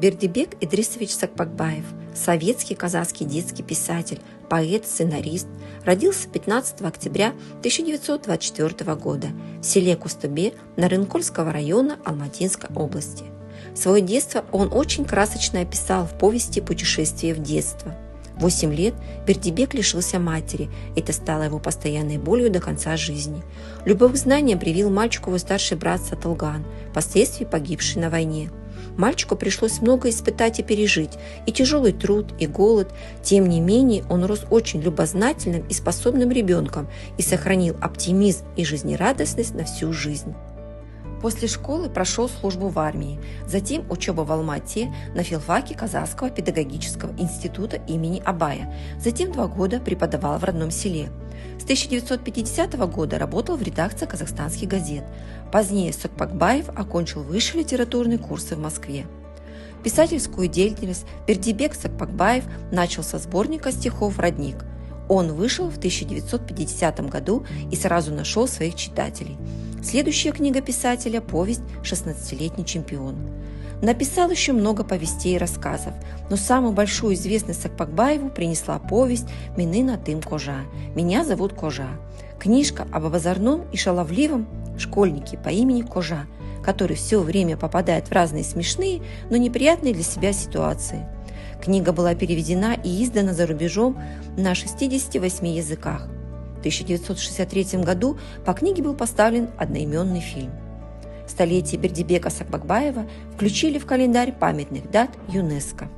Бердибек Идрисович Сокпакбаев, советский казахский детский писатель, поэт, сценарист, родился 15 октября 1924 года в селе Кустубе Нарынкольского района Алматинской области. Свое детство он очень красочно описал в повести «Путешествие в детство». В 8 лет Бердибек лишился матери, это стало его постоянной болью до конца жизни. Любовь к знаниям привил мальчику его старший брат Сатылган, впоследствии погибший на войне. Мальчику пришлось много испытать и пережить, и тяжелый труд, и голод. Тем не менее, он рос очень любознательным и способным ребенком и сохранил оптимизм и жизнерадостность на всю жизнь. После школы прошел службу в армии, затем учебу в Алма-Ате на филфаке Казахского педагогического института имени Абая, затем 2 года преподавал в родном селе. С 1950 года работал в редакции казахстанских газет. Позднее Сокпакбаев окончил высшие литературные курсы в Москве. Писательскую деятельность Бердибек Сокпакбаев начал со сборника стихов «Родник». Он вышел в 1950 году и сразу нашел своих читателей. Следующая книга писателя – повесть «16-летний чемпион». Написал еще много повестей и рассказов, но самую большую известность Сокпакбаеву принесла повесть «Менин атым Кожа» «Меня зовут Кожа». Книжка об озорном и шаловливом школьнике по имени Кожа, который все время попадает в разные смешные, но неприятные для себя ситуации. Книга была переведена и издана за рубежом на 68 языках. В 1963 году по книге был поставлен одноименный фильм. Столетие Бердибека Сокпакбаева включили в календарь памятных дат ЮНЕСКО.